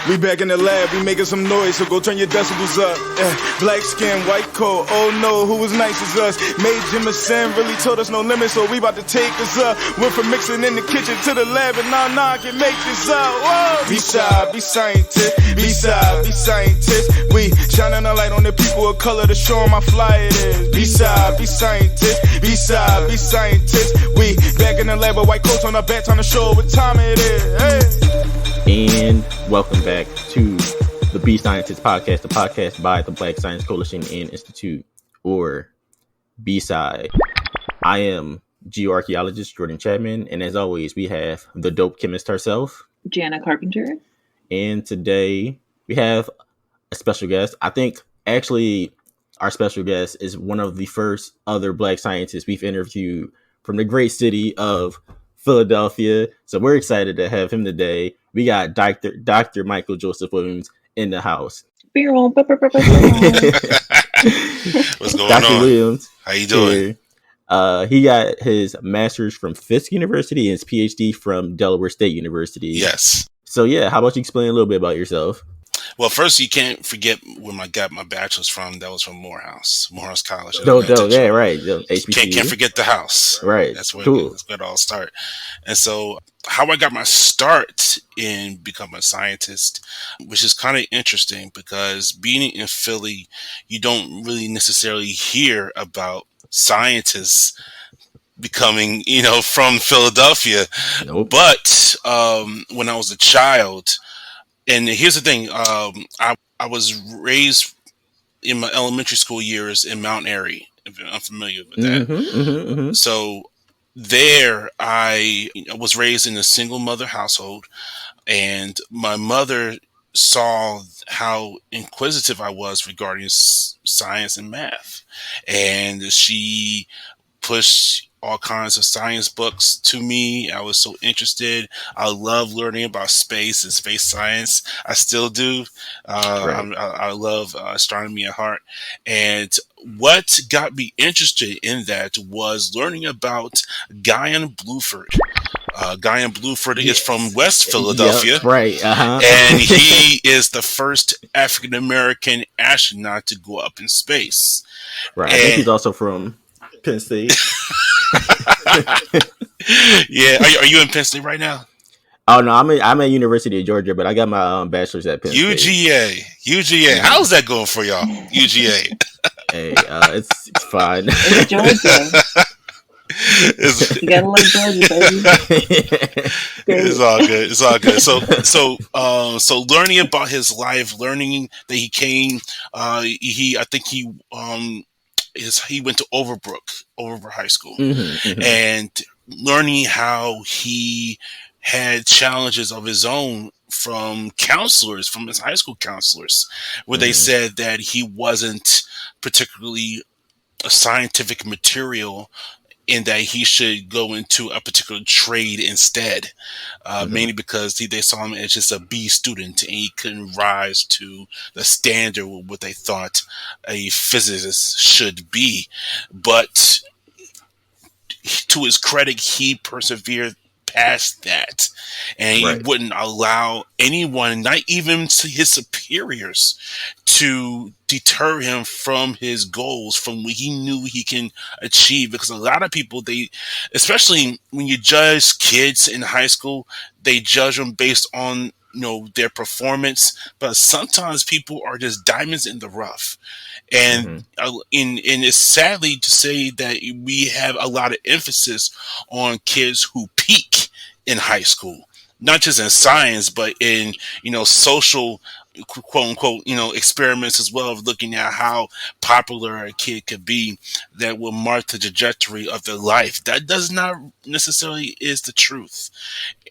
We back in the lab, we making some noise, so go turn your decibels up. Black skin, white coat, oh no, who was nice as us? Made Jimison really told us no limits, so we about to take this up. Went from mixing in the kitchen to the lab, and now I can make this up. Whoa! B-SCI, be scientist, B-SCI, be scientist. We shining a light on the people of color to show them how fly it is. B-SCI, be scientist, B-SCI, be scientist. We back in the lab with white coats on our back, time to show what time it is. Hey. And welcome back to the B-Scientist podcast, the podcast by the Black Science Coalition and Institute, or B-SCI. I am geoarchaeologist Jordan Chapman, and as always, we have the dope chemist herself, Jana Carpenter. And today we have a special guest. I think actually our special guest is one of the first other Black scientists we've interviewed from the great city of Philadelphia. So we're excited to have him today. We got Dr. Micahel Joseph Williams in the house. What's going Dr. on? Williams. How you doing? He got his master's from Fisk University and his PhD from Delaware State University. Yes. So yeah, how about you explain a little bit about yourself? Well, first, you can't forget where I got my bachelor's from. That was from Morehouse College. Yeah, right. Can't forget the house. Right. That's where it all started. And so how I got my start in becoming a scientist, which is kind of interesting because being in Philly, you don't really necessarily hear about scientists becoming, from Philadelphia. Nope. But when I was a child, and here's the thing, I was raised in my elementary school years in Mount Airy, if you're unfamiliar with that. So there I was raised in a single mother household, and my mother saw how inquisitive I was regarding science and math, and she pushed all kinds of science books to me. I was so interested. I love learning about space and space science. I still do. I love astronomy at heart. And what got me interested in that was learning about Guyan Bluford. Guyan Bluford is from West Philadelphia. Yep, right. And he is the first African-American astronaut to go up in space. Right. I think he's also from Penn State. Yeah, are you in Penn State right now? Oh no, I'm at University of Georgia, but I got my bachelor's at Penn State. UGA. How's that going for y'all? UGA. Hey, it's fine. It's Georgia. You gotta like Georgia, baby. It's all good. So learning about his life, learning that he came, he went to Overbrook High School, and learning how he had challenges of his own from counselors, from his high school counselors, where they said that he wasn't particularly a scientific material and that he should go into a particular trade instead, mainly because they saw him as just a B student and he couldn't rise to the standard of what they thought a physicist should be. But to his credit, he persevered past that, and he wouldn't allow anyone, not even his superiors, to deter him from his goals, from what he knew he can achieve. Because a lot of people, especially when you judge kids in high school, they judge them based on their performance, but sometimes people are just diamonds in the rough. And it's sadly to say that we have a lot of emphasis on kids who peak in high school, not just in science, but in, social, quote unquote, experiments as well, of looking at how popular a kid could be that will mark the trajectory of their life. That does not necessarily is the truth.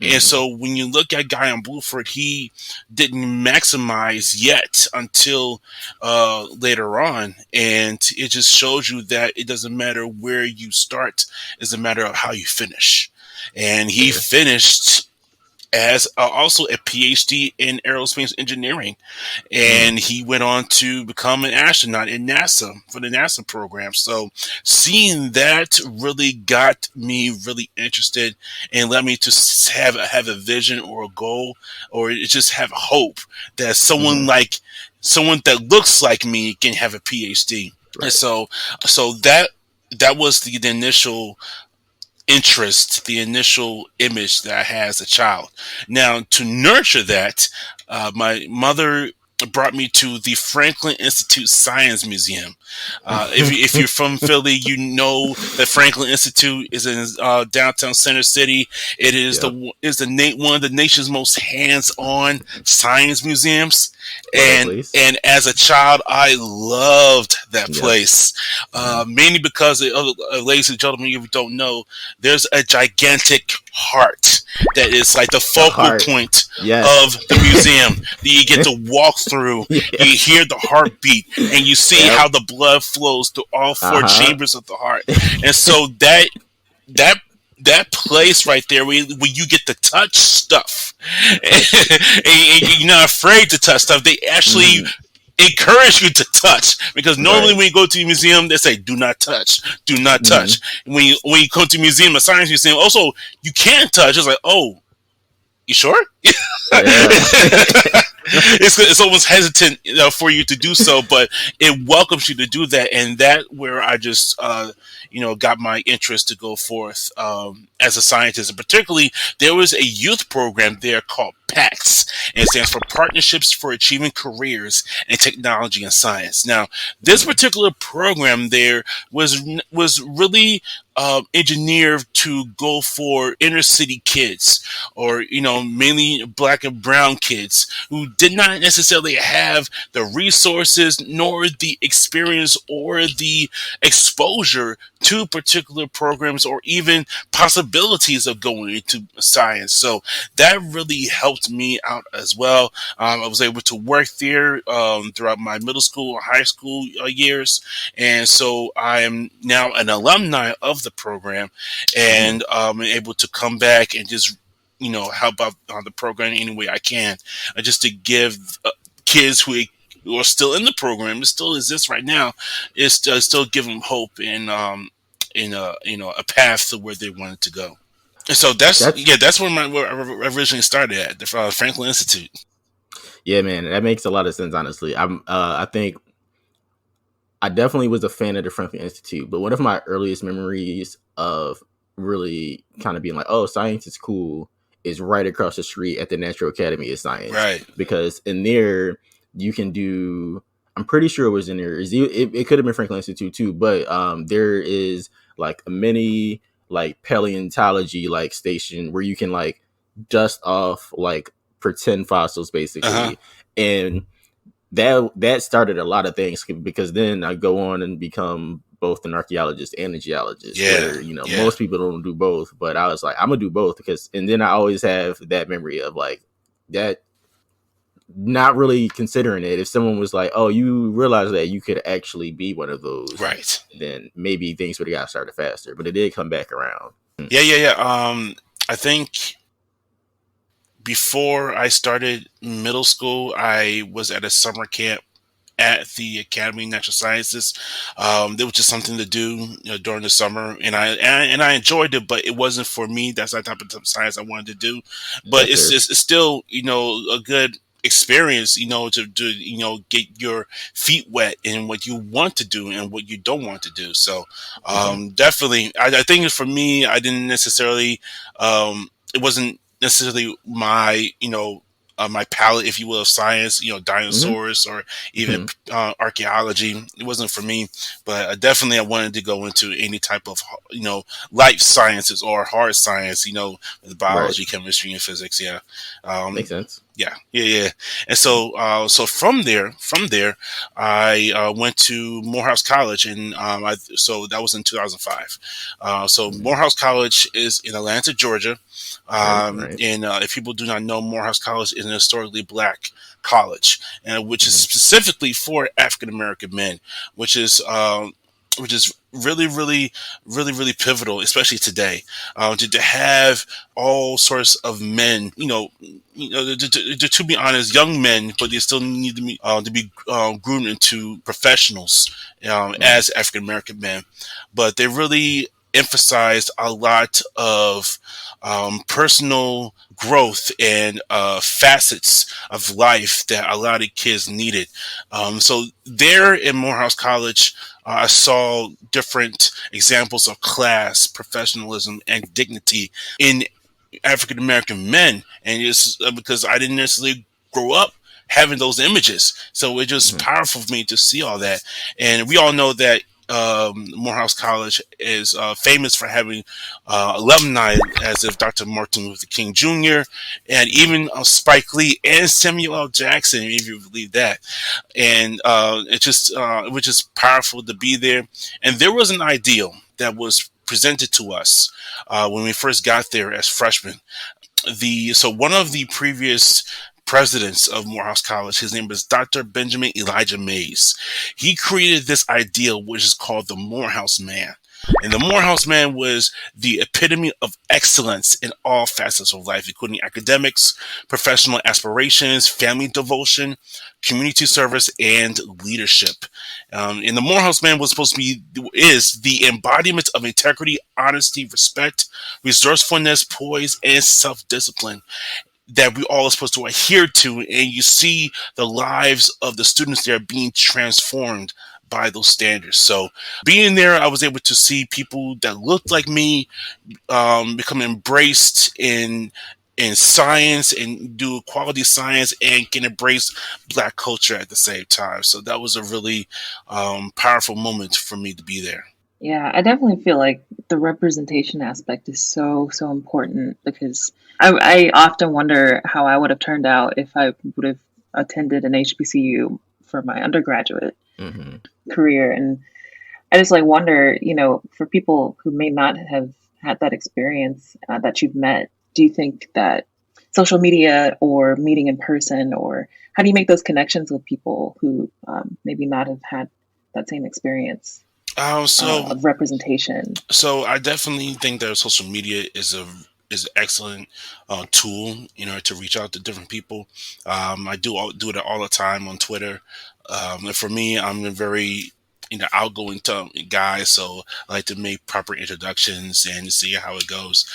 And so when you look at Guyan Bluford, he didn't maximize yet until later on. And it just shows you that it doesn't matter where you start, it's a matter of how you finish. And he finished as also a PhD in aerospace engineering, and he went on to become an astronaut in NASA for the NASA program. So seeing that really got me really interested and led me to have a vision or a goal, or just have hope that someone that looks like me can have a PhD. Right. And so that was the initial interest, the initial image that I had as a child. Now, to nurture that, my mother brought me to the Franklin Institute Science Museum. If you're from Philly, you know that Franklin Institute is in downtown Center City. It is one of the nation's most hands-on science museums. And as a child, I loved that place, mainly because, ladies and gentlemen, if you don't know, there's a gigantic heart that is like the focal point of the museum that you get to walk through. You hear the heartbeat, and you see how the blood flows through all four chambers of the heart. And so that place right there where you get to touch stuff and you're not afraid to touch stuff. They actually encourage you to touch, because normally when you go to a museum, they say do not touch. When you come to a museum, a science museum, also you can touch. It's like, oh, you sure? It's almost hesitant for you to do so, but it welcomes you to do that, and that where I just got my interest to go forth as a scientist. And particularly, there was a youth program there called PACS, and it stands for Partnerships for Achieving Careers in Technology and Science. Now, this particular program there was really engineered to go for inner city kids, or mainly black and brown kids who did not necessarily have the resources nor the experience or the exposure to particular programs or even possibilities of going into science. So that really helped me out as well. I was able to work there throughout my middle school, high school years, and so I am now an alumni of the program, and I'm able to come back and just help out on the program any way I can, just to give kids who are still in the program, it still exists right now, is still give them hope and a path to where they wanted to go. And so that's where I originally started at the Franklin Institute. Yeah, man, that makes a lot of sense. Honestly, I think I definitely was a fan of the Franklin Institute, but one of my earliest memories of really kind of being like, oh, science is cool, is right across the street at the Natural Academy of Science. Right. Because in there, you can do, I'm pretty sure it was in there, it could have been Franklin Institute too, but there is like a mini like paleontology like station where you can like dust off like pretend fossils basically. And that started a lot of things, because then I go on and become both an archaeologist and a geologist. Where, most people don't do both, but I was like, I'm gonna do both, and then I always have that memory of like that, not really considering it. If someone was like, oh, you realize that you could actually be one of those, right? Then maybe things would have got started faster, but it did come back around. I think before I started middle school, I was at a summer camp at the Academy of Natural Sciences. There was just something to do during the summer, and I enjoyed it, but it wasn't for me. That's not the type of science I wanted to do. But it's still a good experience, to get your feet wet in what you want to do and what you don't want to do. So definitely, I think for me, I didn't necessarily, it wasn't necessarily my, my palette, if you will, of science, dinosaurs or even archaeology. It wasn't for me, but definitely I wanted to go into any type of, life sciences or hard science, the biology, chemistry, and physics. Yeah. Makes sense. Yeah. And so from there, I went to Morehouse College, and so that was in 2005. So Morehouse College is in Atlanta, Georgia. And if people do not know, Morehouse College is an historically black college, and which is specifically for African American men, which is which is really pivotal, especially today, to have all sorts of men, to be honest, young men, but they still need to be groomed into professionals as African American men. But they really emphasized a lot of personal growth and facets of life that a lot of kids needed. So there in Morehouse College, I saw different examples of class, professionalism, and dignity in African American men, and it's because I didn't necessarily grow up having those images, so it just powerful for me to see all that. And we all know that Morehouse College is famous for having alumni as if Dr. Martin Luther King Jr. and even Spike Lee and Samuel L. Jackson, if you believe that. And it was just powerful to be there. And there was an ideal that was presented to us when we first got there as freshmen. So one of the previous presidents of Morehouse College, his name is Dr. Benjamin Elijah Mays. He created this ideal, which is called the Morehouse Man. And the Morehouse Man was the epitome of excellence in all facets of life, including academics, professional aspirations, family devotion, community service, and leadership. And the Morehouse Man is the embodiment of integrity, honesty, respect, resourcefulness, poise, and self-discipline that we all are supposed to adhere to. And you see the lives of the students there being transformed by those standards. So being there, I was able to see people that looked like me become embraced in science and do quality science and can embrace Black culture at the same time. So that was a really powerful moment for me to be there. Yeah, I definitely feel like the representation aspect is so important, because I often wonder how I would have turned out if I would have attended an HBCU for my undergraduate career. And I just wonder, for people who may not have had that experience that you've met, do you think that social media or meeting in person, or how do you make those connections with people who maybe not have had that same experience? Of representation. So I definitely think that social media is an excellent tool, to reach out to different people. I do it all the time on Twitter. And for me, I'm a very outgoing guy, so I like to make proper introductions and see how it goes.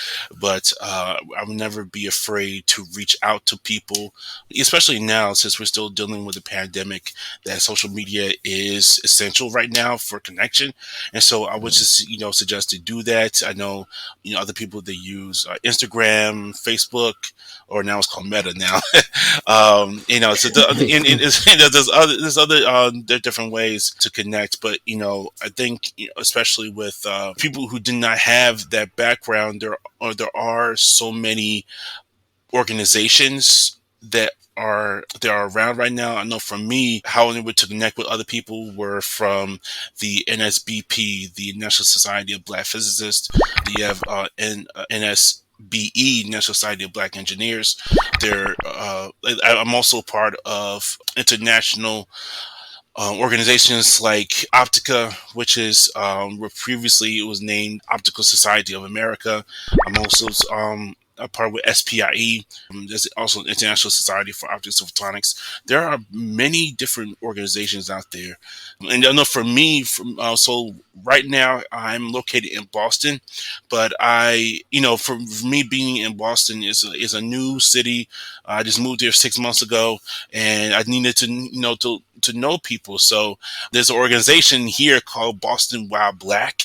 But I will never be afraid to reach out to people, especially now since we're still dealing with the pandemic, that social media is essential right now for connection. And so I would just, suggest to do that. I know, other people that use Instagram, Facebook, or now it's called Meta now. So there's other there are different ways to connect. But, I think, especially with people who did not have that background, there are so many organizations that are around right now. I know for me, how I was able to connect with other people were from the NSBP, the National Society of Black Physicists. You have NSBE, National Society of Black Engineers. I'm also part of international organizations like Optical, which is where previously it was named Optical Society of America. I'm also a part with SPIE. There's also an International Society for Optics and Photonics. There are many different organizations out there. And I know for me, so right now I'm located in Boston, but for me being in Boston is a new city. I just moved here 6 months ago, and I needed to know people. So there's an organization here called Boston Wild Black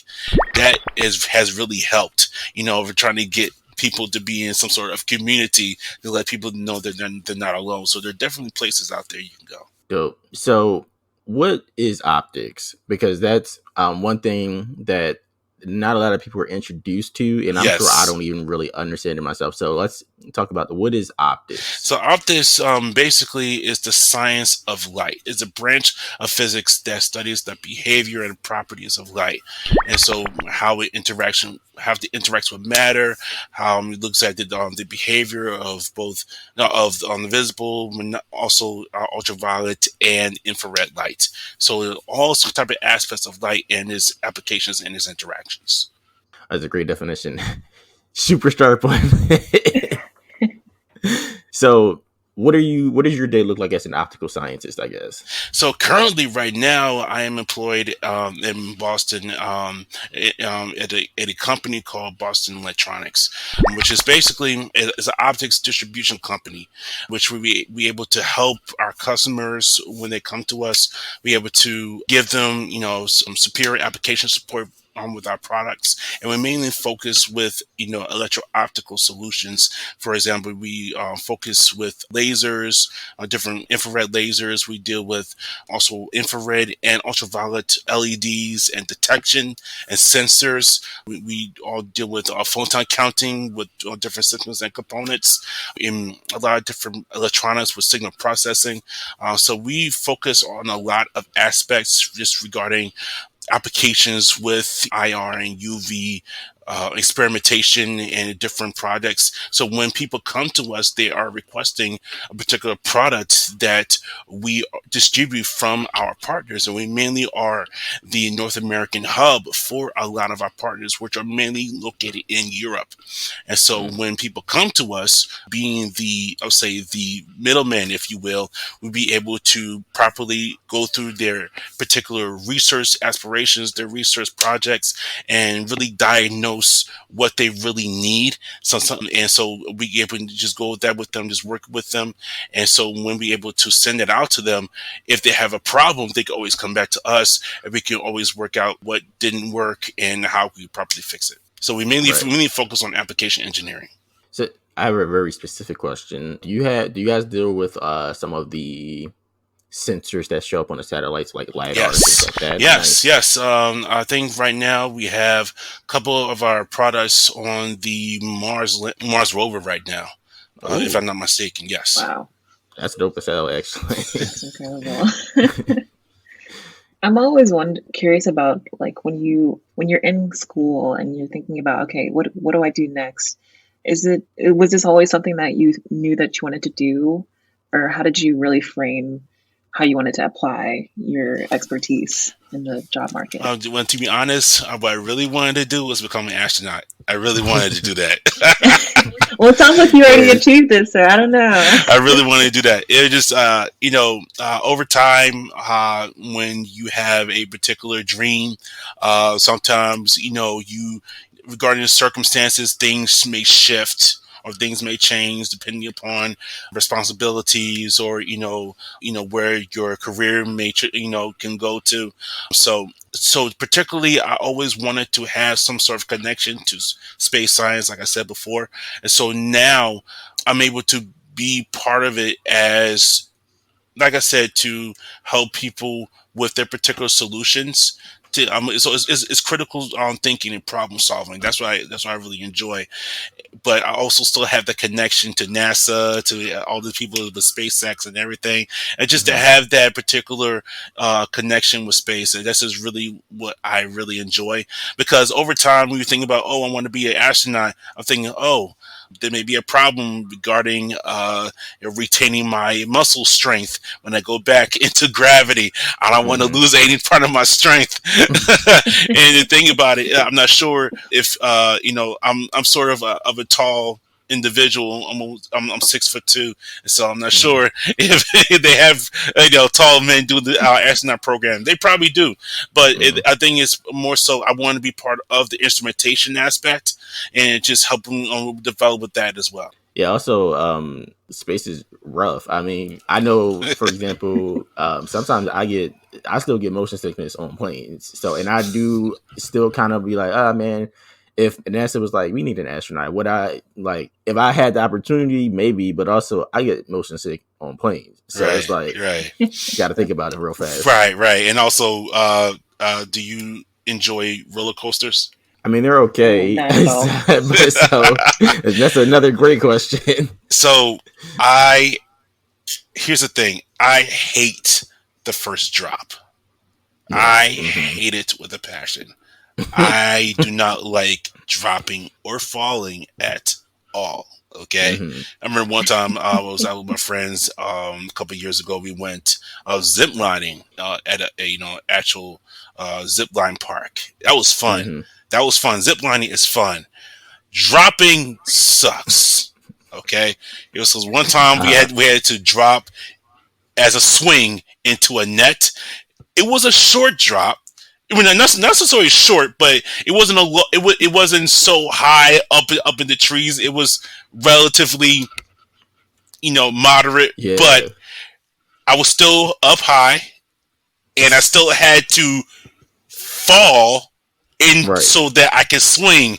that has really helped. We're trying to get people to be in some sort of community to let people know that they're not alone. So there are definitely places out there you can go. Dope. So what is optics? Because that's one thing that not a lot of people are introduced to, and I'm sure I don't even really understand it myself. So let's talk about what is optics? So optics basically is the science of light. It's a branch of physics that studies the behavior and properties of light, and so how it interacts with matter, how it looks at the behavior of both of on the visible, but also ultraviolet and infrared light. So all type of aspects of light and its applications and its interactions. That's a great definition. Super sharp one. So what does your day look like as an optical scientist, I guess? So currently, right now, I am employed in Boston at a company called Boston Electronics, which is basically is an optics distribution company, which we able to help our customers when they come to us. We able to give them some superior application support with our products, and we mainly focus with electro-optical solutions. For example, we focus with lasers, different infrared lasers. We deal with also infrared and ultraviolet LEDs and detection and sensors. We all deal with photon counting with different systems and components in a lot of different electronics with signal processing. So we focus on a lot of aspects just regarding applications with IR and UV experimentation and different products. So when people come to us, they are requesting a particular product that we distribute from our partners. And we mainly are the North American hub for a lot of our partners, which are mainly located in Europe. And so when people come to us, being the middleman, if you will, we'll be able to properly go through their particular research aspirations, their research projects, and really diagnose what they really need. So we able to just go with that with them, just work with them. And so when we able to send it out to them, if they have a problem, they can always come back to us, and we can always work out what didn't work and how we properly fix it. So we mainly focus on application engineering. So I have a very specific question. Do you guys deal with some of the sensors that show up on the satellites, like LiDAR and things like that? Yes. I think right now we have a couple of our products on the Mars rover right now, if I'm not mistaken. Yes. Wow. That's dope as hell, actually. That's incredible. I'm always curious about, like, when you're in school and you're thinking about, okay, what do I do next? Was this always something that you knew that you wanted to do, or how did you really frame how you wanted to apply your expertise in the job market? Well, to be honest, what I really wanted to do was become an astronaut. I really wanted to do that. Well, it sounds like you already achieved it, so I don't know. I really wanted to do that. It was just, over time, when you have a particular dream, sometimes, regarding the circumstances, things may shift or things may change depending upon responsibilities or, where your career may, can go to. So particularly, I always wanted to have some sort of connection to space science, like I said before. And so now I'm able to be part of it as, like I said, to help people with their particular solutions. So it's critical thinking and problem solving. That's what I really enjoy. But I also still have the connection to NASA, to all the people with SpaceX and everything, and just to have that particular connection with space. And this is really what I really enjoy, because over time, when you think about, I want to be an astronaut, I'm thinking, there may be a problem regarding retaining my muscle strength when I go back into gravity. I don't want to lose any part of my strength. And the thing about it, I'm not sure if I'm sort of a tall individual. I'm 6'2", so I'm not sure if they have tall men do the astronaut program. They probably do, but I think it's more so I want to be part of the instrumentation aspect and just help them develop with that as well. Yeah. Also, space is rough. I mean, I know, for example, sometimes I still get motion sickness on planes. So, and I do still kind of be like, man, if NASA was like, we need an astronaut, would I, like, if I had the opportunity, maybe, but also I get motion sick on planes. So it's like, you got to think about it real fast. Right. And also, do you enjoy roller coasters? I mean, they're okay. Not at all. But so that's another great question. So here's the thing. I hate the first drop. Yeah. I hate it with a passion. I do not like dropping or falling at all. Okay. I remember one time I was out with my friends a couple of years ago. We went zip lining at a actual zip line park. That was fun. That was fun. Zip lining is fun. Dropping sucks. Okay. It was one time we had to drop as a swing into a net. It was a short drop. I mean, not necessarily short, but it wasn't it wasn't so high up in the trees. It was relatively, moderate. Yeah. But I was still up high, and I still had to fall in so that I could swing.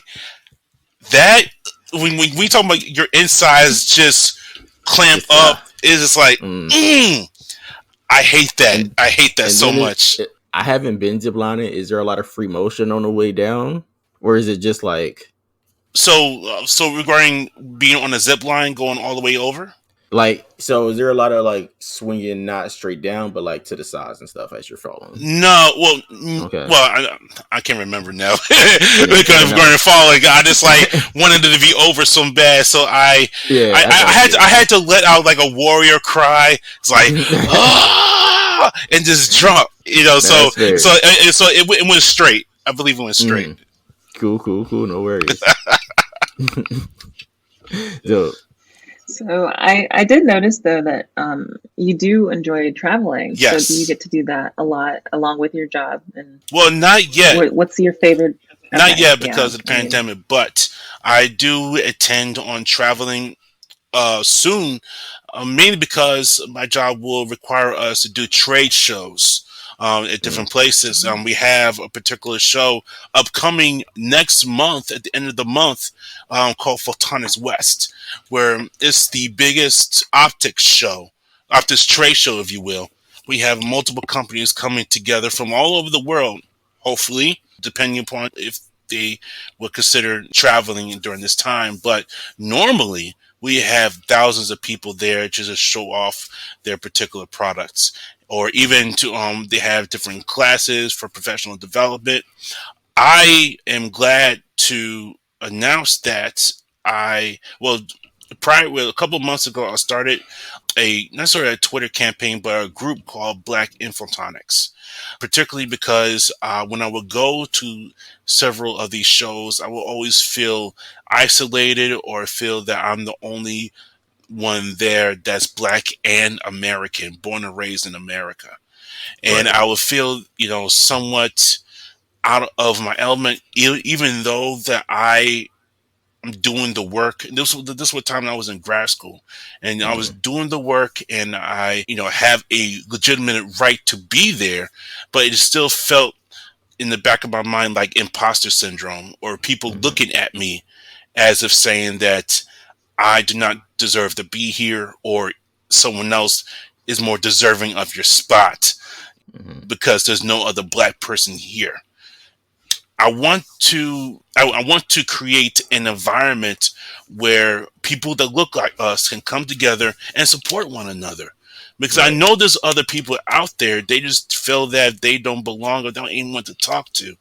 That when we talk about your insides just clamp up, it's just like, I hate that. I hate that so much. I haven't been ziplining. Is there a lot of free motion on the way down, or is it just like? So regarding being on a zip line, going all the way over. So is there a lot of swinging not straight down, but to the sides and stuff as you're falling? No, I can't remember now because going and falling. I just wanted it to be over so bad, so I had to let out a warrior cry. It's like and just drop, So it went straight. I believe it went straight. Cool. No worries. So. So I did notice though that you do enjoy traveling. Yes. So do you get to do that a lot along with your job? And well, not yet. What's your favorite? Not yet because of the pandemic, but I do intend on traveling soon, mainly because my job will require us to do trade shows at different places. We have a particular show upcoming next month, at the end of the month, called Photonics West, where it's the biggest optics trade show, if you will. We have multiple companies coming together from all over the world, hopefully, depending upon if they would consider traveling during this time. But normally, we have thousands of people there just to show off their particular products. Or even to they have different classes for professional development. I am glad to announce that a couple of months ago, I started not sort of a Twitter campaign, but a group called Black Infotonics. Particularly because when I would go to several of these shows, I will always feel isolated or feel that I'm the only one there that's Black and American, born and raised in America. And I would feel, somewhat out of my element, even though that I am doing the work. This was time I was in grad school, and I was doing the work, and I, have a legitimate right to be there, but it still felt in the back of my mind like imposter syndrome, or people looking at me as if saying that I do not deserve to be here, or someone else is more deserving of your spot because there's no other Black person here. I want to create an environment where people that look like us can come together and support one another. Because I know there's other people out there, they just feel that they don't belong or don't anyone to talk to.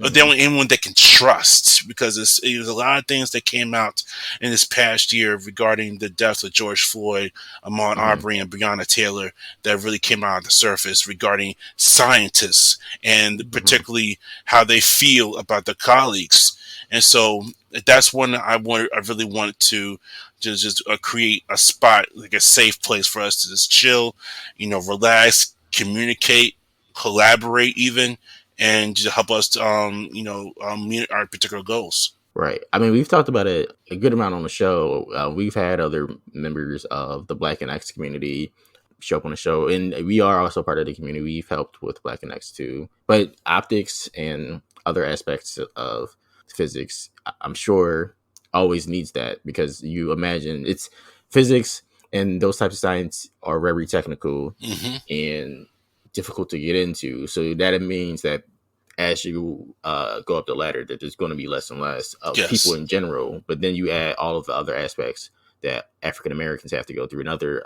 Or they don't want anyone they can trust, because there's a lot of things that came out in this past year regarding the deaths of George Floyd, Ahmaud Arbery, and Breonna Taylor that really came out of the surface regarding scientists and particularly how they feel about their colleagues. And so that's when I really wanted to just create a spot, like a safe place for us to just chill, relax, communicate, collaborate even, and to help us meet our particular goals. Right. I mean, we've talked about it a good amount on the show. We've had other members of the Black and X community show up on the show, and we are also part of the community. We've helped with Black and X too. But optics and other aspects of physics, I'm sure, always needs that, because you imagine it's physics and those types of science are very technical and difficult to get into. So that it means that as you go up the ladder, that there's going to be less and less of people Yes. in general. But then you add all of the other aspects that African Americans have to go through and other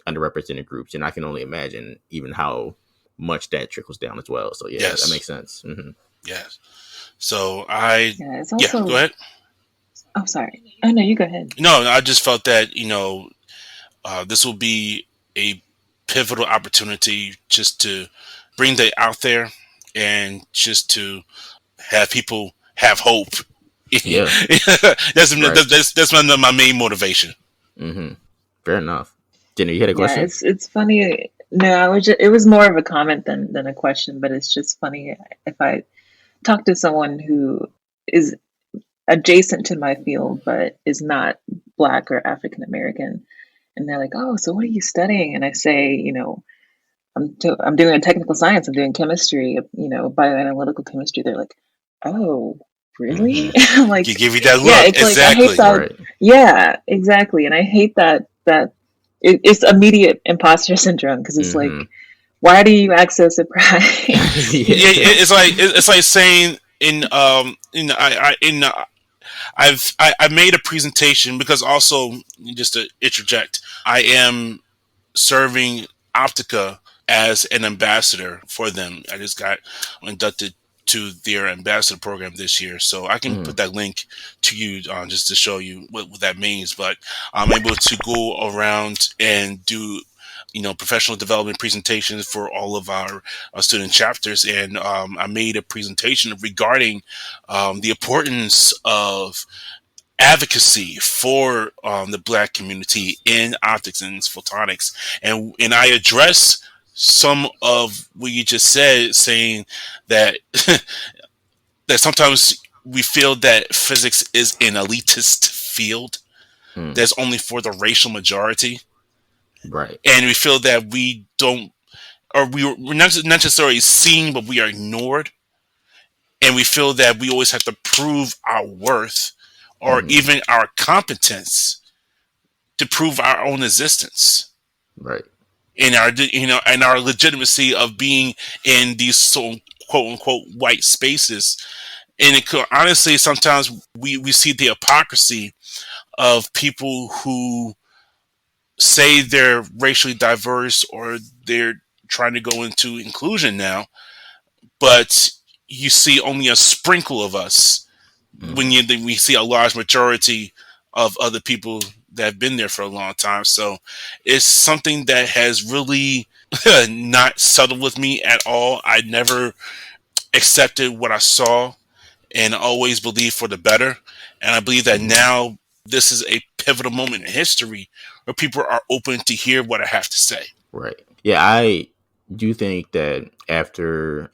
underrepresented groups, and I can only imagine even how much that trickles down as well. So yeah, that Yes. makes sense. Mm-hmm. Yes. So Yeah, it's yeah, also. go ahead. Oh, sorry. Oh no, you go ahead. No, I just felt that this will be a pivotal opportunity just to bring that out there and just to have people have hope. Yeah, right. That's my main motivation. Mm-hmm. Fair enough. Jenna, you had a Yeah, question? it's funny. No, it was more of a comment than a question, but it's just funny if I talk to someone who is adjacent to my field but is not Black or African American, and they're like, "Oh, so what are you studying?" And I say, I'm doing a technical science. I'm doing chemistry, bioanalytical chemistry. They're like, "Oh, really?" Mm-hmm. I'm like, You give you that yeah, look. it's like I hate Exactly. that. Right. Yeah, exactly, and I hate that it's immediate imposter syndrome because it's like, Mm-hmm. why do you act so surprised? Yeah, Yeah. it's like saying I made a presentation because also, just to interject, I am serving Optica as an ambassador for them. I just got inducted to their ambassador program this year, so I can Mm-hmm. put that link to you just to show you what that means. But I'm able to go around and do professional development presentations for all of our student chapters, and I made a presentation regarding the importance of advocacy for the Black community in optics and photonics, and I address some of what you just said, saying that that sometimes we feel that physics is an elitist field Mm. that's only for the racial majority, Right. and we feel that we don't, or we're not necessarily seen, but we are ignored, and we feel that we always have to prove our worth or Mm-hmm. even our competence to prove our own existence Right. in our and our legitimacy of being in these so quote unquote white spaces. And it could honestly, sometimes we see the hypocrisy of people who say they're racially diverse or they're trying to go into inclusion now, but you see only a sprinkle of us Mm-hmm. when we see a large majority of other people that have been there for a long time. So it's something that has really not settled with me at all. I never accepted what I saw and always believed for the better. And I believe that Mm-hmm. now this is a pivotal moment in history where people are open to hear what I have to say. Right. Yeah, I do think that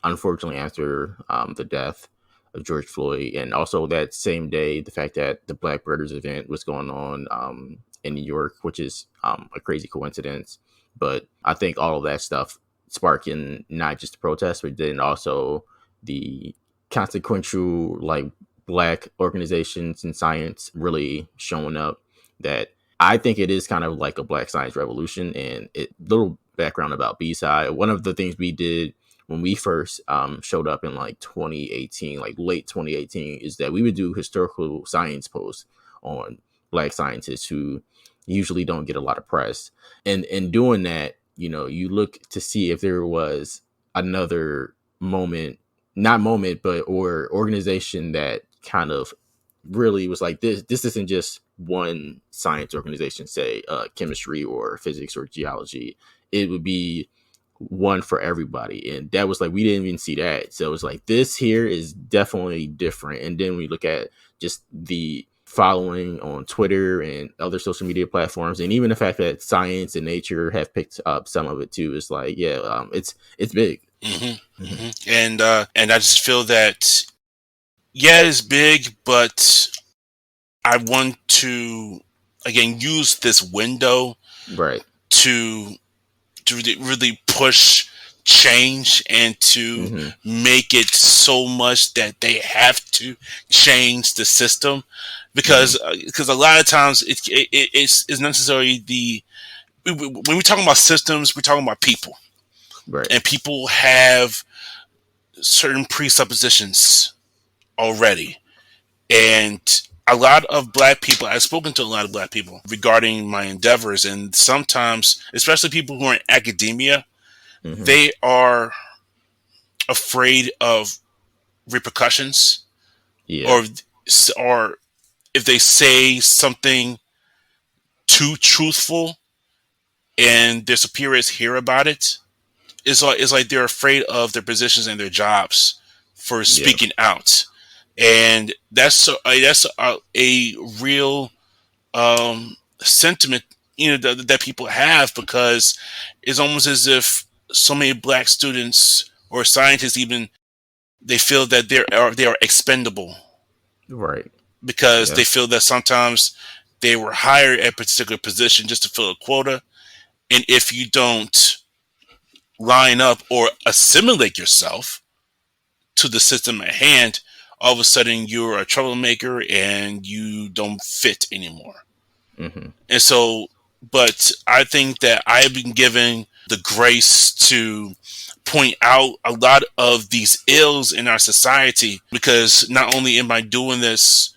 unfortunately, after the death of George Floyd, and also that same day, the fact that the Black Brothers event was going on in New York, which is a crazy coincidence. But I think all of that stuff sparking not just the protests, but then also the consequential, like, Black organizations in science really showing up, that I think it is kind of like a Black science revolution. And little background about B-SCI. One of the things we did when we first showed up in like 2018, like late 2018, is that we would do historical science posts on Black scientists who usually don't get a lot of press. And in doing that, you look to see if there was another or organization that kind of really was like, this isn't just one science organization, say chemistry or physics or geology. It would be one for everybody, and that was like, we didn't even see that. So it was like, this here is definitely different. And then we look at just the following on Twitter and other social media platforms, and even the fact that Science and Nature have picked up some of it too. It's like, yeah, it's big. Mm-hmm, Mm-hmm. mm-hmm. And I just feel that, yeah, it's big, but I want to again use this window Right. to really push change and to Mm-hmm. make it so much that they have to change the system, Mm-hmm. because a lot of times it's necessarily when we're talking about systems, we're talking about people, Right. and people have certain presuppositions already. And a lot of black people, I've spoken to a lot of black people regarding my endeavors, and sometimes, especially people who are in academia, they are afraid of repercussions, Yeah. or or if they say something too truthful and their superiors hear about it, it's like they're afraid of their positions and their jobs for Yeah. speaking out, and that's a real sentiment, that people have, because it's almost as if so many black students or scientists, even, they feel that they are expendable, Right. because Yeah. they feel that sometimes they were hired at a particular position just to fill a quota, and if you don't line up or assimilate yourself to the system at hand, all of a sudden you're a troublemaker and you don't fit anymore. And so, but I think that I've been given the grace to point out a lot of these ills in our society, because not only am I doing this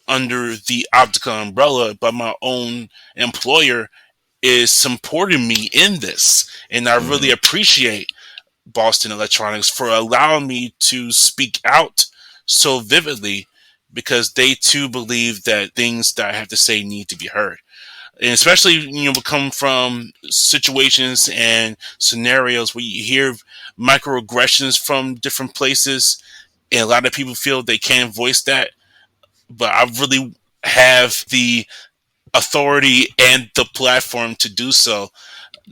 under the Optical umbrella, but my own employer is supporting me in this. And I really appreciate Boston Electronics for allowing me to speak out so vividly, because they too believe that things that I have to say need to be heard. And especially, we come from situations and scenarios where you hear microaggressions from different places, and a lot of people feel they can't voice that. But I really have the authority and the platform to do so,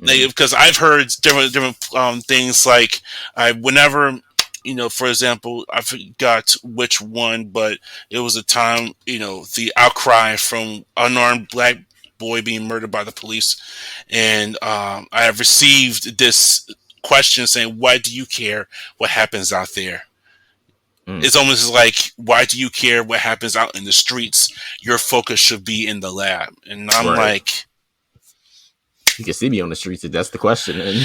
because I've heard different things, like whenever, for example, I forgot which one, but it was a time, the outcry from unarmed black boy being murdered by the police, and I have received this question saying, "Why do you care what happens out there?" It's almost like, why do you care what happens out in the streets? Your focus should be in the lab. And I'm Right. like, You can see me on the streets if that's the question. and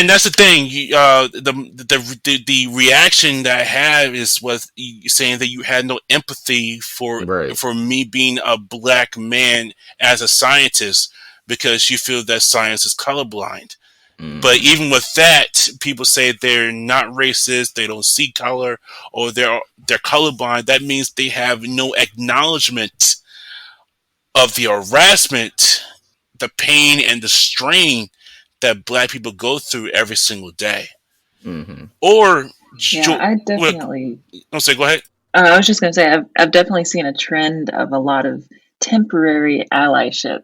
that's the thing. The reaction that I have is was saying that you had no empathy Right. for me being a black man as a scientist, because you feel that science is colorblind. But even with that, people say they're not racist, they don't see color, or they're colorblind. That means they have no acknowledgement of the harassment, the pain, and the strain that black people go through every single day. Or, Yeah, I definitely. I'm sorry, go ahead. I was just going to say, I've definitely seen a trend of a lot of temporary allyship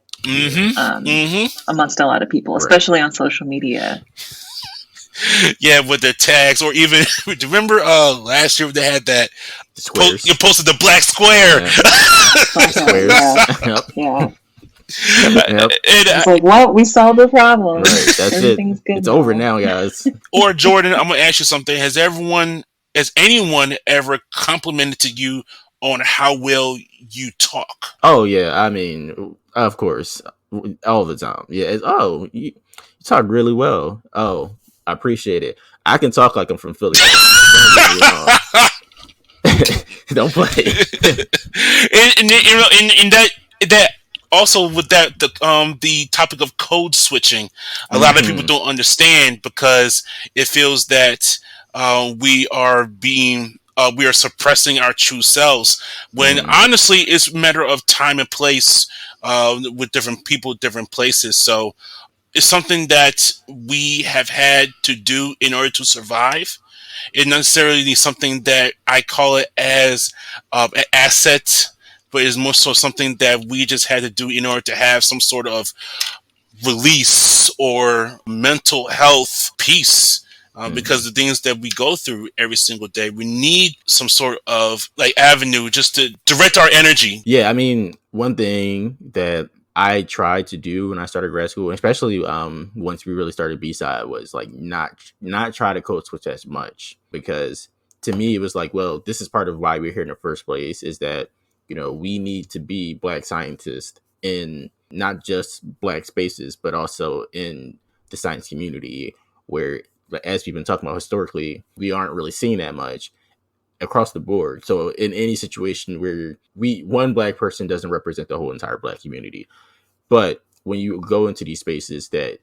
amongst a lot of people, especially on social media. Yeah, with their tags, or even remember last year they had that you posted the black square. Yeah. Yep. It's like, well, we solved the problem. Right, that's Everything's good. It's over now, guys. Or Jordan, I'm gonna ask you something. Has anyone ever complimented to you on how well you talk? Oh yeah, I mean, of course, all the time. Yeah. You talk really well. Oh, I appreciate it. I can talk like I'm from Philly. Don't play. and that also, with the topic of code switching, a lot of people don't understand, because it feels that we are suppressing our true selves, when honestly it's a matter of time and place, with different people, different places. So it's something that we have had to do in order to survive. It necessarily something that I call it as an asset, but it's more so something that we just had to do in order to have some sort of release or mental health peace. Because the things that we go through every single day, we need some sort of avenue just to direct our energy. Yeah, I mean, one thing that I tried to do when I started grad school, especially once we really started B-SCI, was not try to code switch as much, because to me it was like, well, this is part of why we're here in the first place, is that we need to be black scientists in not just black spaces, but also in the science community, where But as we've been talking about historically, we aren't really seeing that much across the board. So in any situation where one black person doesn't represent the whole entire black community, but when you go into these spaces, that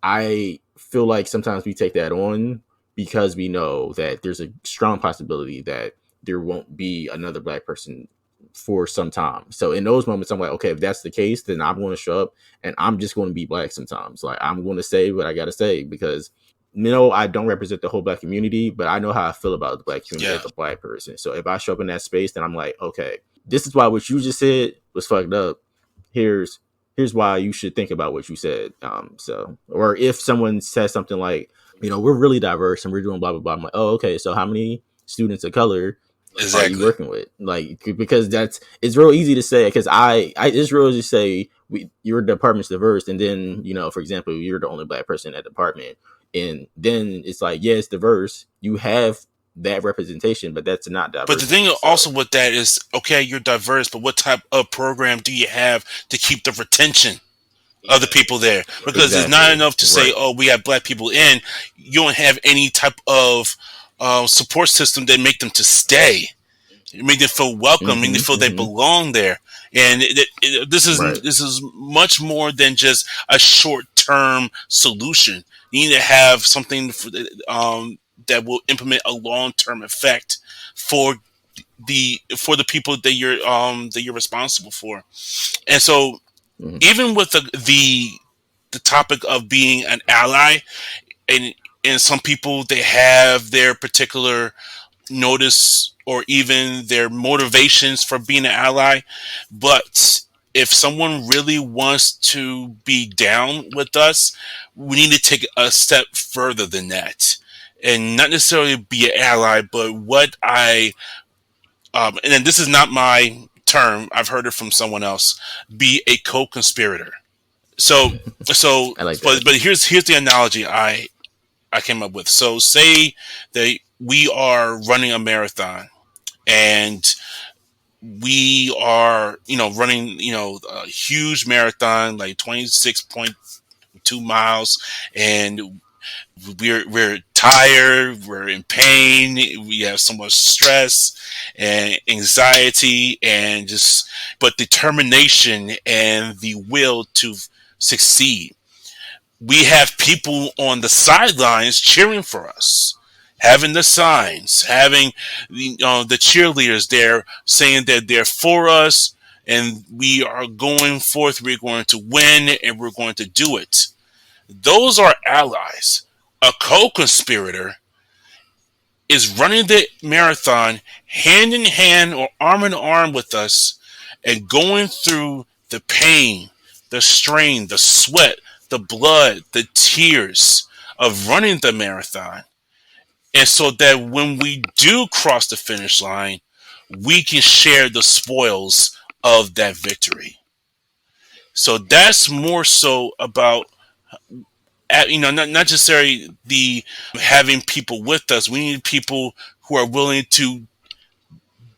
I feel like sometimes we take that on because we know that there's a strong possibility that there won't be another black person for some time. So in those moments, I'm like, okay, if that's the case, then I'm going to show up and I'm just going to be black sometimes. Like, I'm going to say what I got to say because, I don't represent the whole black community, but I know how I feel about the black community as a black person. So if I show up in that space, then I'm like, okay, this is why what you just said was fucked up. Here's why you should think about what you said. Or if someone says something like, we're really diverse and we're doing blah, blah, blah. I'm like, oh, okay. So how many students of color are you working with? Like, because it's real easy to say, because it's real easy to say your department's diverse. And then, for example, you're the only black person in that department. And then it's like, yeah, it's diverse. You have that representation, but that's not diverse. But the thing also with that is, okay, you're diverse, but what type of program do you have to keep the retention of the people there? Because it's not enough to say, oh, we have black people in. You don't have any type of support system that make them to stay. Make them feel welcome, make them feel they belong there. And this is much more than just a short-term solution. You need to have something that will implement a long-term effect for the people that you're responsible for. And so, even with the topic of being an ally, and some people, they have their particular notice or even their motivations for being an ally, but if someone really wants to be down with us, we need to take a step further than that, and not necessarily be an ally, but what and then this is not my term, I've heard it from someone else, be a co-conspirator. So I like that. but here's the analogy I came up with. So say that we are running a marathon, and we are, running, a huge marathon, like 26.2 miles, and we're tired, we're in pain, we have so much stress and anxiety, and but determination and the will to succeed. We have people on the sidelines cheering for us, having the signs, having the cheerleaders there saying that they're for us, and we are going forth, we're going to win, and we're going to do it. Those are allies. A co-conspirator is running the marathon hand in hand or arm in arm with us and going through the pain, the strain, the sweat, the blood, the tears of running the marathon. And so that when we do cross the finish line, we can share the spoils of that victory. So that's more so about, not necessarily the having people with us. We need people who are willing to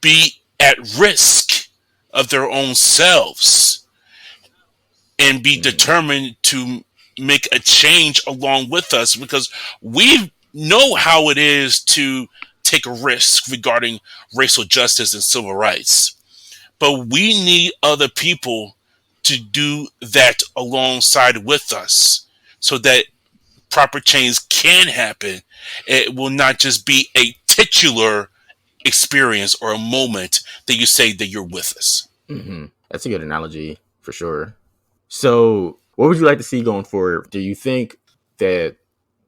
be at risk of their own selves and be determined to make a change along with us, because we know how it is to take a risk regarding racial justice and civil rights. But we need other people to do that alongside with us so that proper change can happen. It will not just be a titular experience or a moment that you say that you're with us. That's a good analogy for sure. So what would you like to see going forward? Do you think that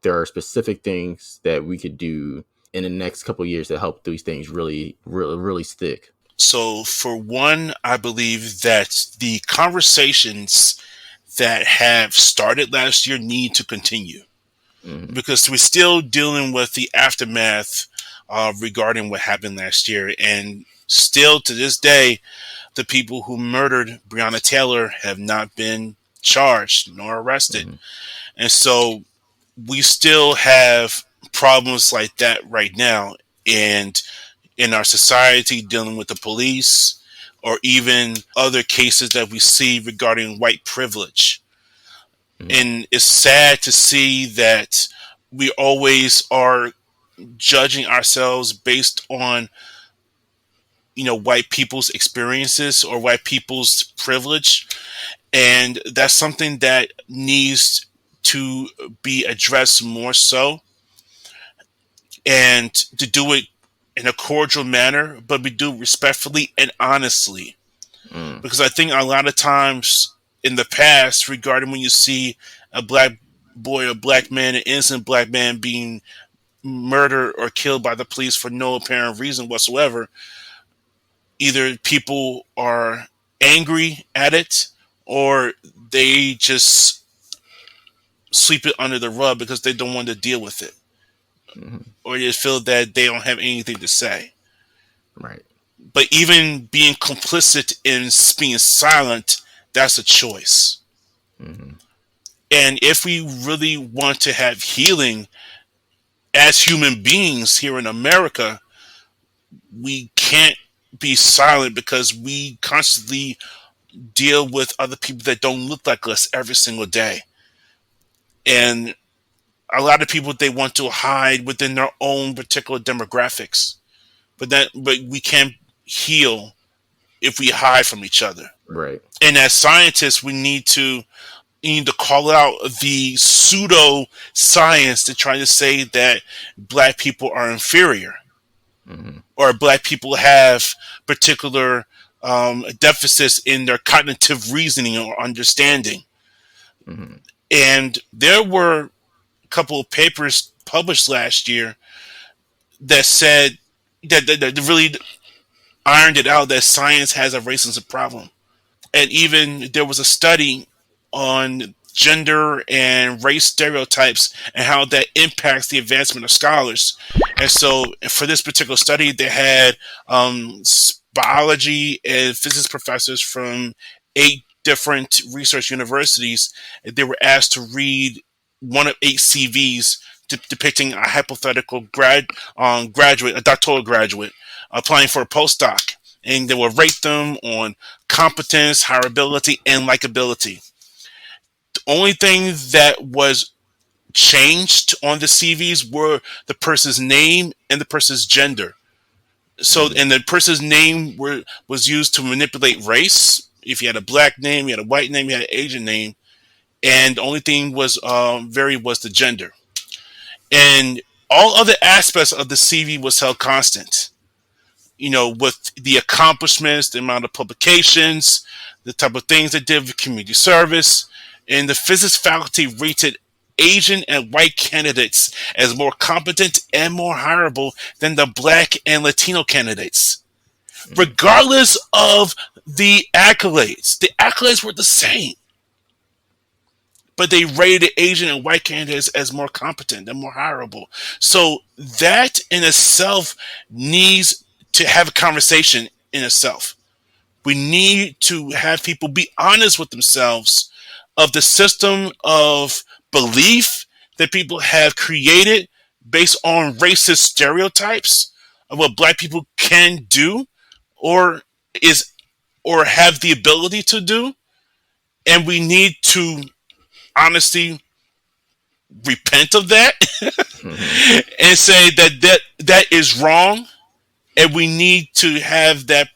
there are specific things that we could do in the next couple of years to help these things really, really, really stick? So for one, I believe that the conversations that have started last year need to continue, because we're still dealing with the aftermath regarding what happened last year. And still to this day, the people who murdered Breonna Taylor have not been charged nor arrested. And so we still have problems like that right now. And in our society, dealing with the police, or even other cases that we see regarding white privilege. And it's sad to see that we always are judging ourselves based on, white people's experiences or white people's privilege. And that's something that needs to be addressed more so, and to do it in a cordial manner, but we do respectfully and honestly. Because I think a lot of times in the past, regarding when you see a black boy or black man, an innocent black man being murdered or killed by the police for no apparent reason whatsoever, either people are angry at it or they just sweep it under the rug because they don't want to deal with it, or they feel that they don't have anything to say. Right. But even being complicit in being silent, that's a choice. And if we really want to have healing as human beings here in America, we can't be silent because we constantly deal with other people that don't look like us every single day. And a lot of people, they want to hide within their own particular demographics. But we can't heal if we hide from each other. Right. And as scientists, we need to call out the pseudo science to try to say that black people are inferior, or black people have particular deficits in their cognitive reasoning or understanding. And there were a couple of papers published last year that said that really ironed it out that science has a racism problem. And even there was a study on gender and race stereotypes and how that impacts the advancement of scholars. And so for this particular study, they had biology and physics professors from 8 different research universities. They were asked to read one of 8 CVs depicting a hypothetical graduate, a doctoral graduate, applying for a postdoc. And they will rate them on competence, hireability, and likability. The only thing that was changed on the CVs were the person's name and the person's gender. So, and the person's name was used to manipulate race. If you had a black name, you had a white name, you had an Asian name, and the only thing was varied was the gender. And all other aspects of the CV was held constant. With the accomplishments, the amount of publications, the type of things they did with community service. And the physics faculty rated Asian and white candidates as more competent and more hireable than the black and Latino candidates. Regardless of the accolades were the same. But they rated Asian and white candidates as more competent and more hireable. So that in itself needs to have a conversation in itself. We need to have people be honest with themselves of the system of belief that people have created based on racist stereotypes of what black people can do or have the ability to do. And we need to honestly repent of that and say that is wrong. And we need to have that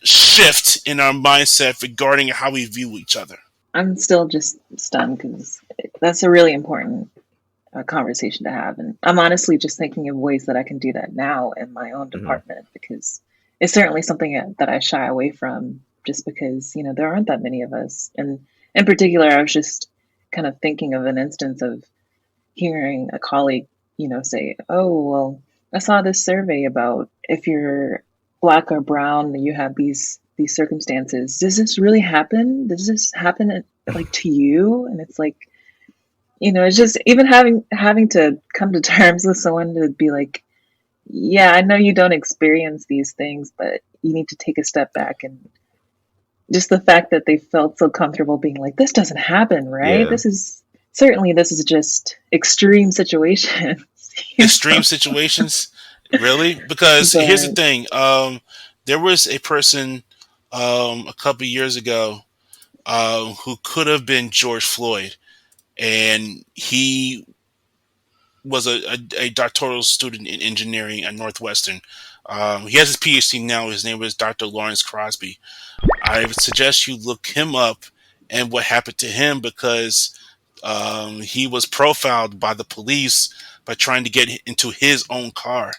shift in our mindset regarding how we view each other. I'm still just stunned because that's a really important conversation to have. And I'm honestly just thinking of ways that I can do that now in my own department, because it's certainly something that I shy away from just because, there aren't that many of us. And in particular, I was just kind of thinking of an instance of hearing a colleague, say, oh, well, I saw this survey about if you're black or brown, you have these circumstances. Does this really happen? Does this happen like to you? And it's like, it's just even having to come to terms with someone to be like, yeah, I know you don't experience these things, but you need to take a step back. And just the fact that they felt so comfortable being like, this doesn't happen, right? Yeah. This is just extreme situations. Extreme situations? Really? Because here's the thing. There was a person a couple years ago who could have been George Floyd, and he was a doctoral student in engineering at Northwestern. He has his PhD now. His name is Dr. Lawrence Crosby. I would suggest you look him up and what happened to him, because he was profiled by the police by trying to get into his own car.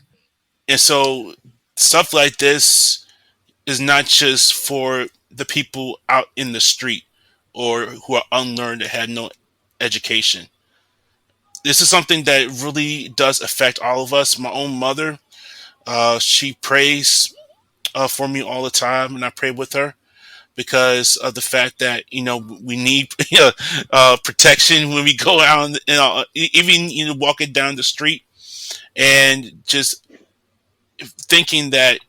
And so stuff like this is not just for the people out in the street or who are unlearned and had no education. This is something that really does affect all of us. My own mother, she prays for me all the time, and I pray with her because of the fact that we need protection when we go out, even walking down the street, and just thinking that,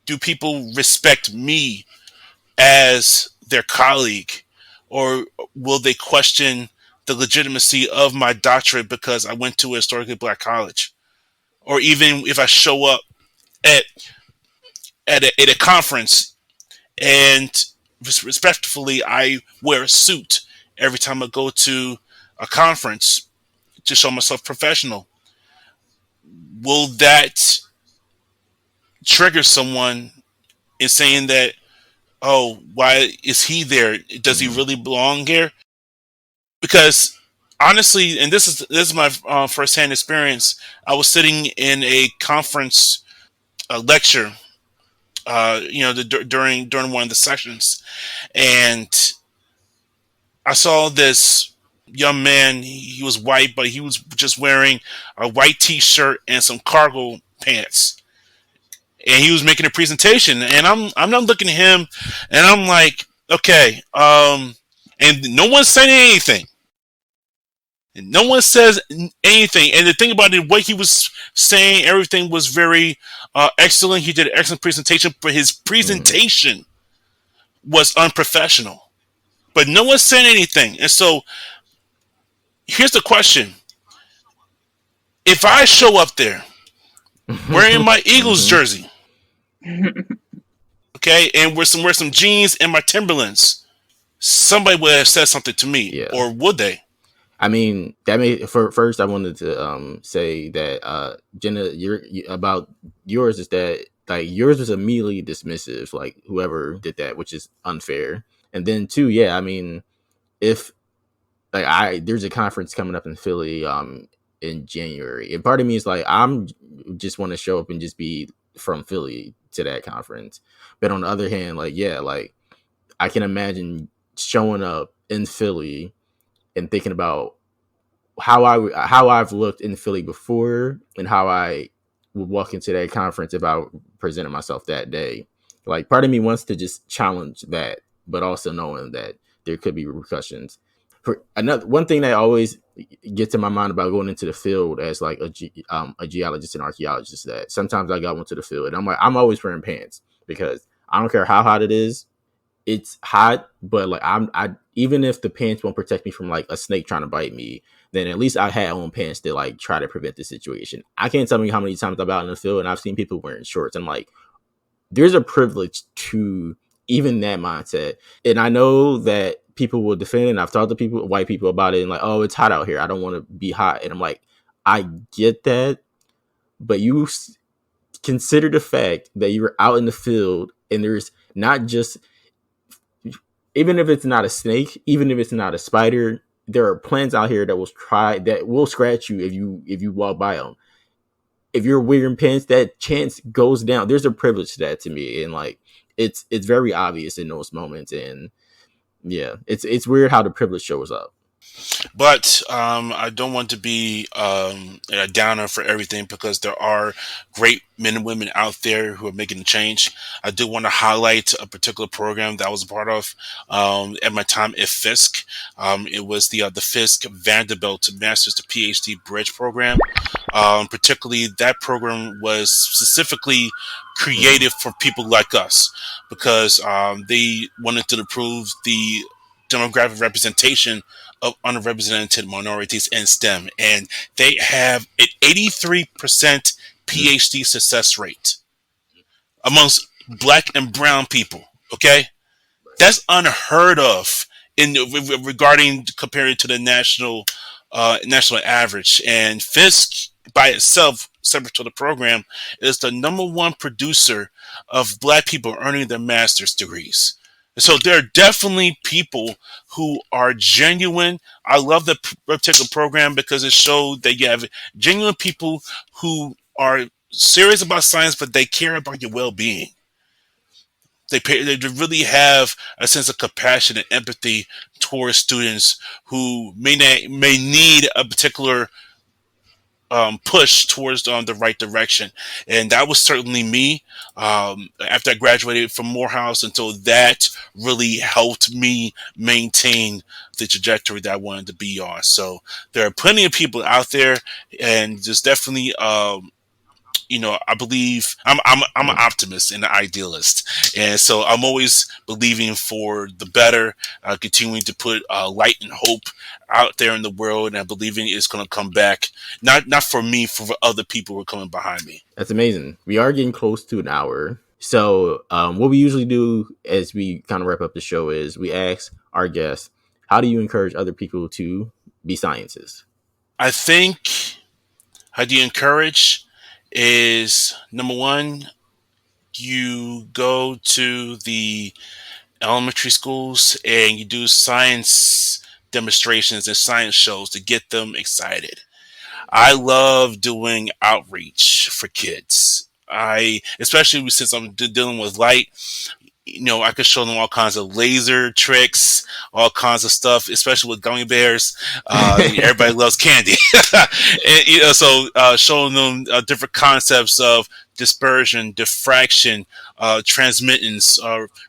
do people respect me as their colleague, or will they question the legitimacy of my doctorate because I went to a historically black college, or even if I show up at at a conference and respectfully I wear a suit every time I go to a conference to show myself professional, will that trigger someone in saying that, oh, why is he there? Does he really belong here? Because honestly, and this is my firsthand experience. I was sitting in a conference lecture, during one of the sessions, and I saw this young man. He was white, but he was just wearing a white T-shirt and some cargo pants, and he was making a presentation. And I'm not looking at him, and I'm like, okay, and no one's saying anything. And no one says anything. And the thing about it, what he was saying, everything was very excellent. He did an excellent presentation, but his presentation was unprofessional. But no one said anything. And so here's the question. If I show up there wearing my Eagles jersey, okay, and wear some jeans and my Timberlands, somebody would have said something to me. Yeah. Or would they? I mean, first I wanted to say that Jenna, about yours is that like yours was immediately dismissive, like whoever did that, which is unfair. And then two, yeah, I mean, if like there's a conference coming up in Philly in January, and part of me is like I'm just want to show up and just be from Philly to that conference. But on the other hand, like yeah, like I can imagine showing up in Philly and thinking about how I've looked in Philly before and how I would walk into that conference if I presented myself that day. Like part of me wants to just challenge that, but also knowing that there could be repercussions. For one thing that always gets in my mind about going into the field as like a geologist and archaeologist, that sometimes I got into the field and I'm always wearing pants because I don't care how hot it is. It's hot, but like I even if the pants won't protect me from like a snake trying to bite me, then at least I had on pants to like try to prevent the situation. I can't tell you how many times I'm out in the field and I've seen people wearing shorts. I'm like, there's a privilege to even that mindset. And I know that people will defend it. And I've talked to white people about it and like, oh, it's hot out here. I don't want to be hot. And I'm like, I get that. But you consider the fact that you're out in the field and there's not just, even if it's not a snake, even if it's not a spider, there are plants out here that will scratch you if you walk by them. If you're wearing pants, that chance goes down. There's a privilege to that to me, and like it's very obvious in those moments. And yeah, it's weird how the privilege shows up. But I don't want to be a downer for everything, because there are great men and women out there who are making a change. I do want to highlight a particular program that I was a part of at my time at Fisk. It was the Fisk Vanderbilt Master's to PhD Bridge program. Particularly, that program was specifically created for people like us, because they wanted to improve the demographic representation of underrepresented minorities in STEM, and they have an 83% PhD success rate amongst black and brown people. Okay, that's unheard of in regarding compared to the national national average. And Fisk by itself, separate to the program, is the #1 producer of Black people earning their master's degrees. So there are definitely people who are genuine. I love the particular program because it showed that you have genuine people who are serious about science, but they care about your well-being. They really have a sense of compassion and empathy towards students who may need a particular push towards the right direction. And that was certainly me. After I graduated from Morehouse, until that really helped me maintain the trajectory that I wanted to be on. So there are plenty of people out there, and there's definitely I believe I'm an optimist and an idealist, and so I'm always believing for the better, continuing to put light and hope out there in the world, and believing it's going to come back, not for me, for other people who are coming behind me. That's amazing. We are getting close to an hour. So what we usually do as we kind of wrap up the show is we ask our guests, how do you encourage other people to be scientists? I think how do you encourage is, #1, you go to the elementary schools and you do science demonstrations and science shows to get them excited. I love doing outreach for kids. Especially since I'm dealing with light, I could show them all kinds of laser tricks, all kinds of stuff, especially with gummy bears. Everybody loves candy. And, so showing them different concepts of dispersion, diffraction, transmittance,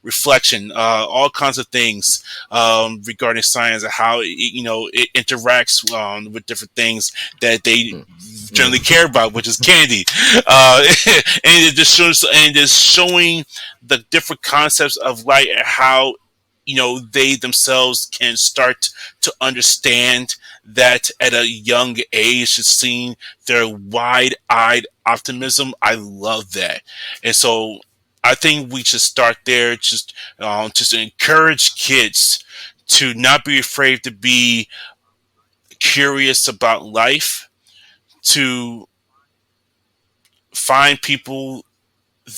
reflection, all kinds of things regarding science and how it interacts with different things that they generally care about, which is candy. And just showing the different concepts of light and how they themselves can start to understand that at a young age, just seeing their wide-eyed optimism. I love that. And so I think we should start there, just to encourage kids to not be afraid to be curious about life, to find people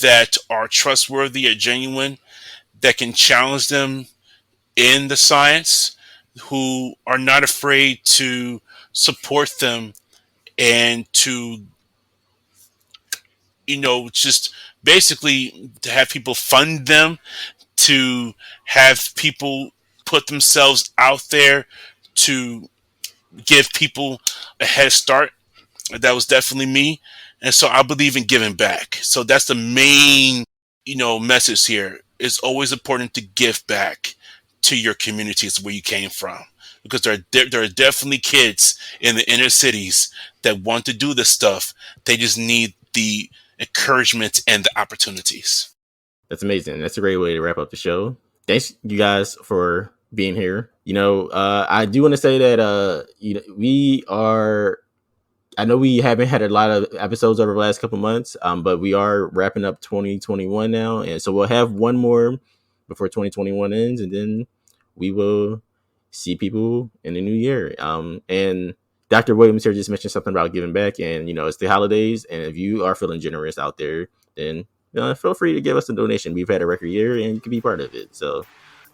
that are trustworthy or genuine, that can challenge them in the science, who are not afraid to support them and to, just basically to have people fund them, to have people put themselves out there to give people a head start. That was definitely me. And so I believe in giving back. So that's the main, message here. It's always important to give back to your communities where you came from, because there are definitely kids in the inner cities that want to do this stuff. They just need the encouragement and the opportunities. That's amazing. That's a great way to wrap up the show. Thanks, you guys, for being here. I do want to say that I know we haven't had a lot of episodes over the last couple months, but we are wrapping up 2021 now. And so we'll have one more before 2021 ends, and then we will see people in the new year. And Dr. Williams here just mentioned something about giving back, and, it's the holidays. And if you are feeling generous out there, then feel free to give us a donation. We've had a record year and you can be part of it. So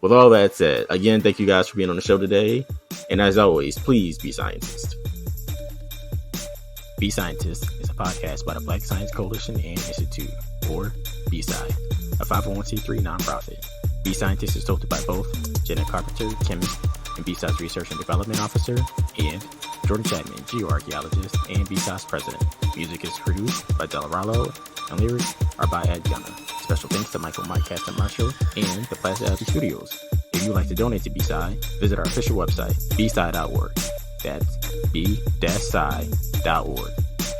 with all that said, again, thank you guys for being on the show today. And as always, please be scientists. Be Scientist is a podcast by the Black Science Coalition and Institute, or B-SCI, a 501c3 nonprofit. Be Scientist is hosted by both Jenna Carpenter, chemist and B-SCI's Research and Development Officer, and Jordan Chapman, geoarchaeologist and B-SCI's president. Music is produced by Delaralo, and lyrics are by Jana. Special thanks to Michael, Mike, Cast, and Marshall, and the Plaza Abbey Studios. If you would like to donate to B-SCI, visit our official website, bsci.org. That's b-sci.org.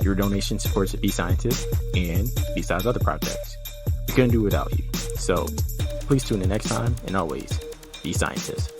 Your donation supports Be Scientist and B-SCI's other projects. We couldn't do it without you. So please tune in next time, and always be scientists.